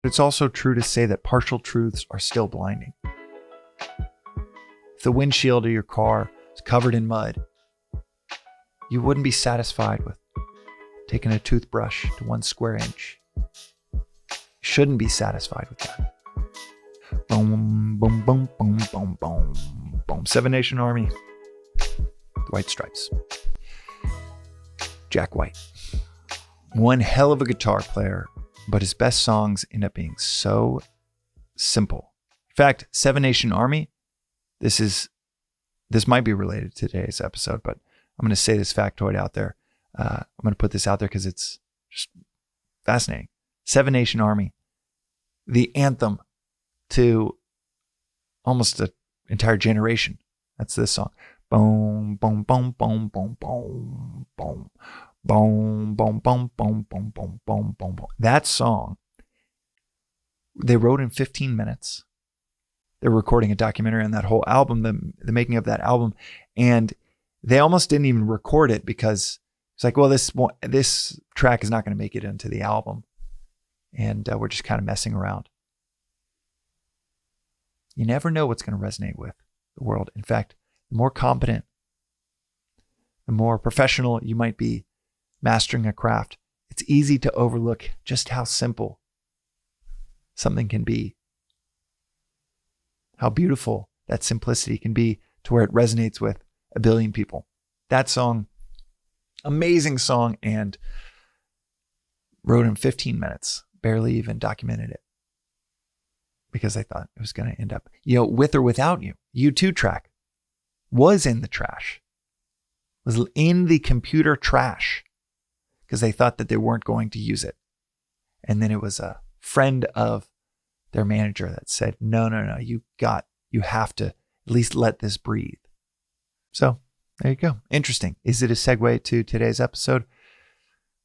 It's also true to say that partial truths are still blinding. If the windshield of your car is covered in mud, you wouldn't be satisfied with taking a toothbrush to 1 square inch. You shouldn't be satisfied with that. Boom, boom, boom, boom, boom, boom, boom. Seven Nation Army, the White Stripes. Jack White. One hell of a guitar player, but his best songs end up being so simple. In fact, Seven Nation Army, this might be related to today's episode, but I'm going to say this factoid out there. I'm going to put this out there because it's just fascinating. Seven Nation Army, the anthem to almost an entire generation. That's this song. Boom, boom, boom, boom, boom, boom, boom. Boom, boom, boom, boom, boom, boom, boom, boom, boom. That song, they wrote in 15 minutes. They're recording a documentary on that whole album, the making of that album. And they almost didn't even record it because it's like, well, this track is not going to make it into the album. And we're just kind of messing around. You never know what's going to resonate with the world. In fact, the more competent, the more professional you might be mastering a craft, it's easy to overlook just how simple something can be. How beautiful that simplicity can be to where it resonates with a billion people. That song, amazing song, and wrote in 15 minutes, barely even documented it because I thought it was going to end up, with or without you. U2 track was in the trash, was in the computer trash because they thought that they weren't going to use it. And then it was a friend of their manager that said, no, you have to at least let this breathe. So there you go. Interesting. Is it a segue to today's episode?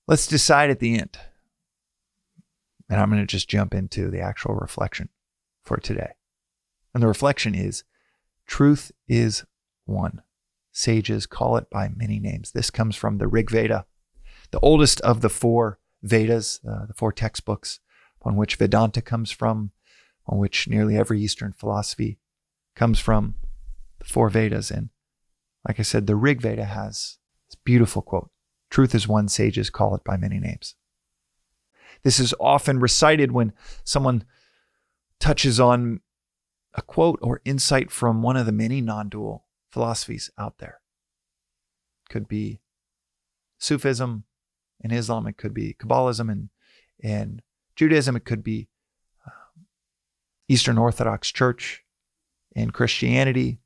Let's decide at the end. And I'm going to just jump into the actual reflection for today. And the reflection is, truth is one. Sages call it by many names. This comes from the Rig Veda, the oldest of the 4 Vedas, the 4 textbooks upon which Vedanta comes from, on which nearly every Eastern philosophy comes from, the 4 Vedas. And like I said, the Rig Veda has this beautiful quote, truth is one, sages call it by many names. This is often recited when someone touches on a quote or insight from one of the many non-dual philosophies out there. Could be Sufism in Islam, it could be Kabbalism and Judaism, it could be Eastern Orthodox Church and Christianity.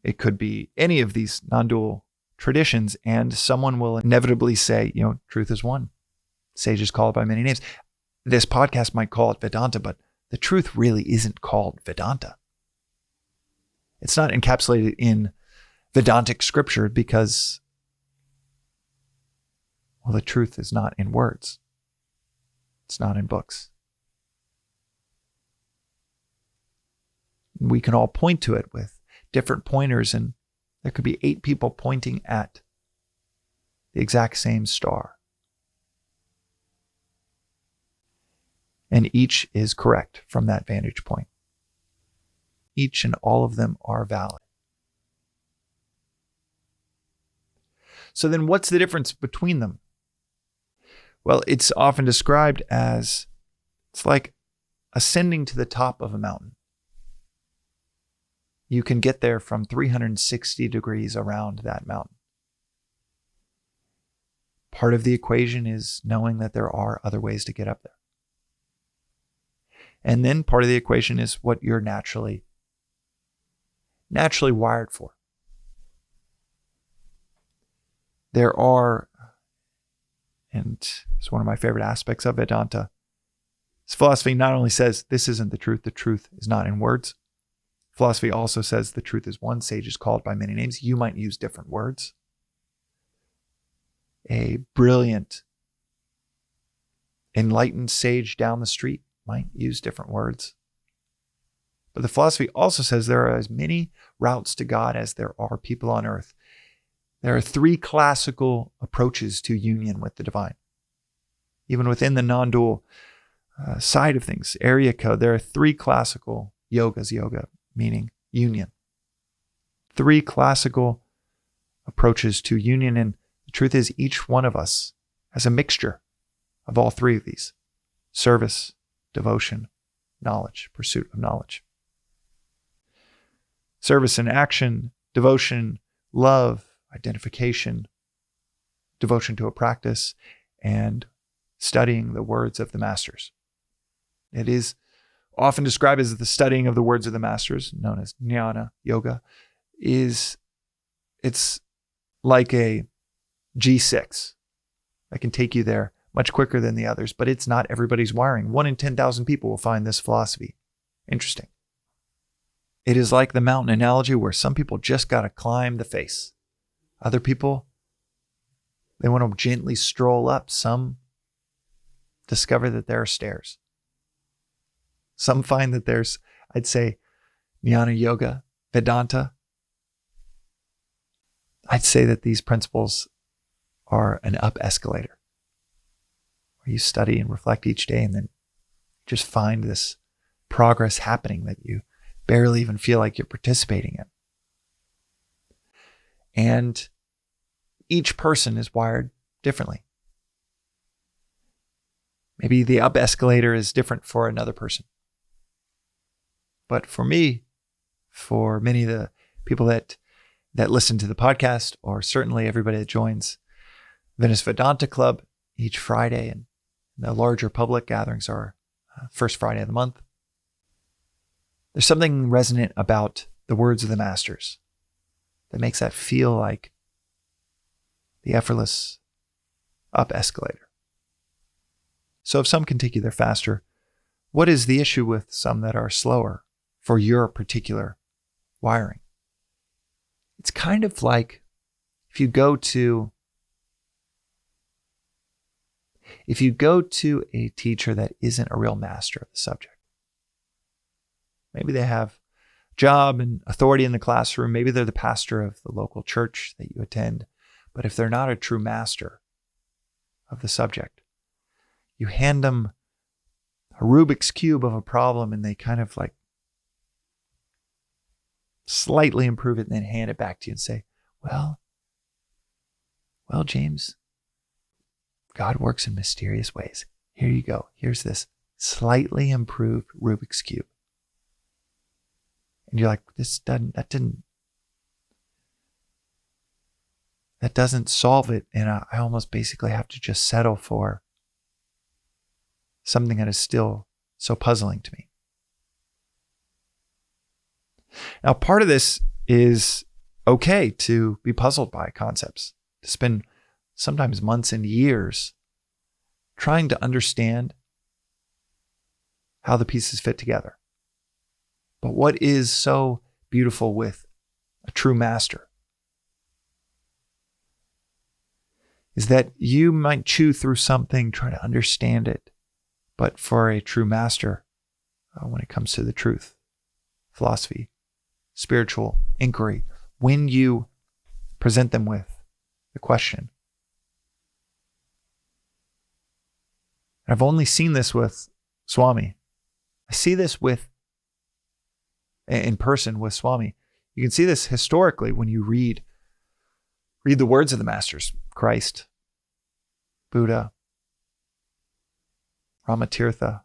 It could be any of these non-dual traditions, and someone will inevitably say, truth is one. Sages call it by many names. This podcast might call it Vedanta, but the truth really isn't called Vedanta. It's not encapsulated in Vedantic scripture because, well, the truth is not in words. It's not in books. We can all point to it with different pointers, and there could be 8 people pointing at the exact same star. And each is correct from that vantage point. Each and all of them are valid. So then what's the difference between them? Well, it's often described as, it's like ascending to the top of a mountain. You can get there from 360 degrees around that mountain. Part of the equation is knowing that there are other ways to get up there. And then part of the equation is what you're naturally wired for. There are, and it's one of my favorite aspects of Vedanta, this philosophy not only says this isn't the truth is not in words. Philosophy also says the truth is one, sages call it by many names. You might use different words. A brilliant, enlightened sage down the street might use different words. But the philosophy also says there are as many routes to God as there are people on earth. There are 3 classical approaches to union with the divine. Even within the non-dual side of things, area code. There are 3 classical yogas, yoga meaning union. 3 classical approaches to union. And the truth is, each one of us has a mixture of all 3 of these: service, devotion, knowledge, pursuit of knowledge. Service and action, devotion, love, identification, devotion to a practice, and studying the words of the masters. It is often described as the studying of the words of the masters, known as jnana yoga. It's like a G6 that can take you there much quicker than the others, but it's not everybody's wiring. 1 in 10,000 people will find this philosophy interesting. It is like the mountain analogy, where some people just got to climb the face. Other people, they want to gently stroll up. Some discover that there are stairs. Some find that there's, I'd say, jnana yoga, Vedanta. I'd say that these principles are an up escalator, where you study and reflect each day and then just find this progress happening that you barely even feel like you're participating in. And each person is wired differently. Maybe the up escalator is different for another person. But for me, for many of the people that listen to the podcast, or certainly everybody that joins Venice Vedanta Club each Friday, and the larger public gatherings are first Friday of the month, there's something resonant about the words of the masters that makes that feel like the effortless up escalator. So if some can take you there faster, what is the issue with some that are slower for your particular wiring? It's kind of like if you go to a teacher that isn't a real master of the subject. Maybe they have job and authority in the classroom. Maybe they're the pastor of the local church that you attend. But if they're not a true master of the subject, you hand them a Rubik's Cube of a problem and they kind of like slightly improve it and then hand it back to you and say, well, James, God works in mysterious ways. Here you go. Here's this slightly improved Rubik's Cube. And you're like, that doesn't solve it. And I almost basically have to just settle for something that is still so puzzling to me. Now, part of this is okay to be puzzled by concepts, to spend sometimes months and years trying to understand how the pieces fit together. But what is so beautiful with a true master is that you might chew through something, try to understand it. But for a true master, when it comes to the truth, philosophy, spiritual inquiry, when you present them with the question, and I've only seen this with Swami. I see this in person with Swami. You can see this historically when you read the words of the masters, Christ, Buddha, Ramatirtha.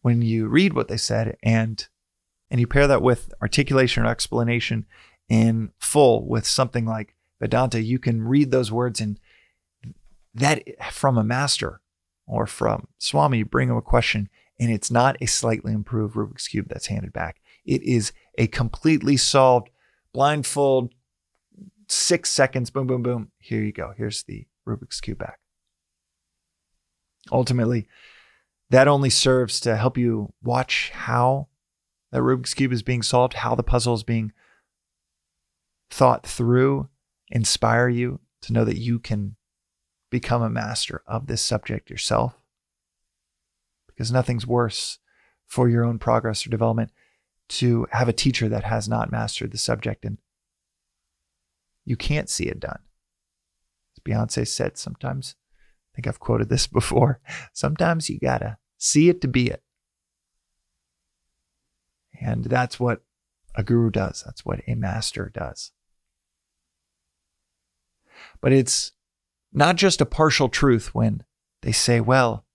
When you read what they said and you pair that with articulation or explanation in full with something like Vedanta, you can read those words and that from a master or from Swami, you bring him a question and it's not a slightly improved Rubik's Cube that's handed back. It is a completely solved, blindfold, 6 seconds, boom, boom, boom. Here you go. Here's the Rubik's Cube back. Ultimately, that only serves to help you watch how that Rubik's Cube is being solved, how the puzzle is being thought through, inspire you to know that you can become a master of this subject yourself. Because nothing's worse for your own progress or development to have a teacher that has not mastered the subject and you can't see it done. As Beyonce said, sometimes I think I've quoted this before. Sometimes you gotta see it to be it. And that's what a guru does. That's what a master does. But it's not just a partial truth when they say, well,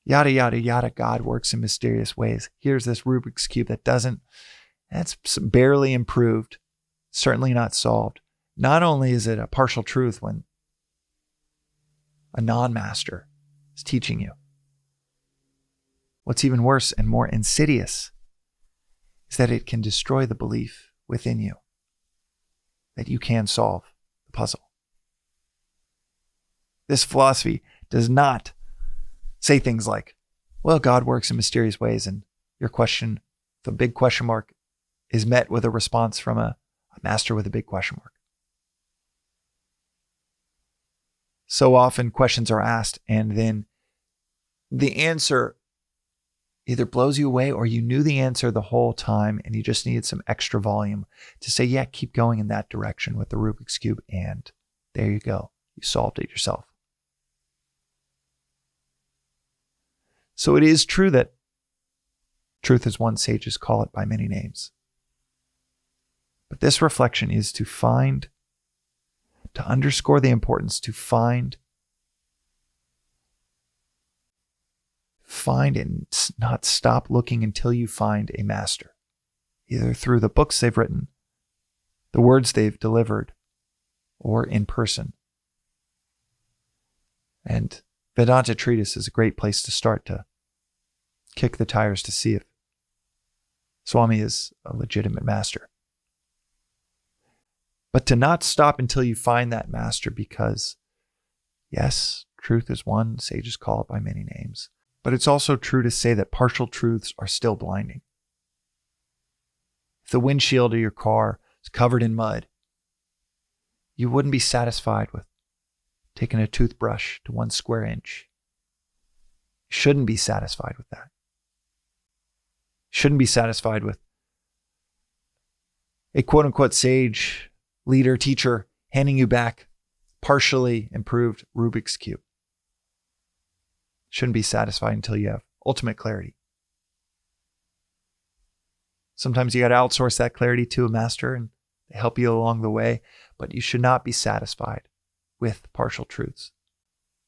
yada, yada, yada, God works in mysterious ways. Here's this Rubik's Cube that's barely improved, certainly not solved. Not only is it a partial truth when a non-master is teaching you, what's even worse and more insidious is that it can destroy the belief within you that you can solve the puzzle. This philosophy does not say things like, well, God works in mysterious ways, and your question, the big question mark, is met with a response from a master with a big question mark. So often questions are asked and then the answer either blows you away or you knew the answer the whole time and you just needed some extra volume to say, yeah, keep going in that direction with the Rubik's Cube. And there you go. You solved it yourself. So it is true that truth, as one sages call it, by many names. But this reflection is to underscore the importance, to find and not stop looking until you find a master, either through the books they've written, the words they've delivered, or in person. And Vedanta Treatise is a great place to start to kick the tires to see if Swami is a legitimate master. But to not stop until you find that master, because yes, truth is one, sages call it by many names. But it's also true to say that partial truths are still blinding. If the windshield of your car is covered in mud, you wouldn't be satisfied with taking a toothbrush to 1 square inch. You shouldn't be satisfied with that. You shouldn't be satisfied with a quote-unquote sage, leader, teacher handing you back partially improved Rubik's Cube. Shouldn't be satisfied until you have ultimate clarity. Sometimes you got to outsource that clarity to a master and they help you along the way, but you should not be satisfied with partial truths.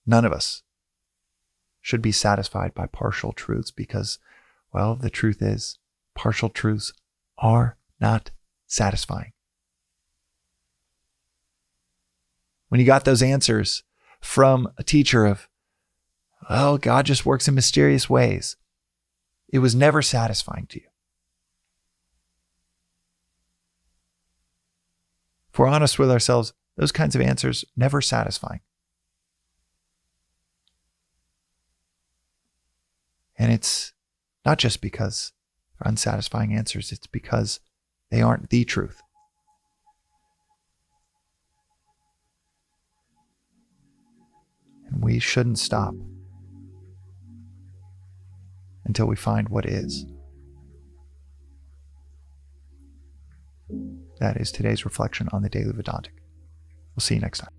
None of us should be satisfied by partial truths because, well, the truth is, partial truths are not satisfying. When you got those answers from a teacher of, well, God just works in mysterious ways, it was never satisfying to you. If we're honest with ourselves, those kinds of answers never satisfying. And it's not just because they're unsatisfying answers, it's because they aren't the truth. And we shouldn't stop until we find what is. That is today's reflection on the Daily Vedantic. We'll see you next time.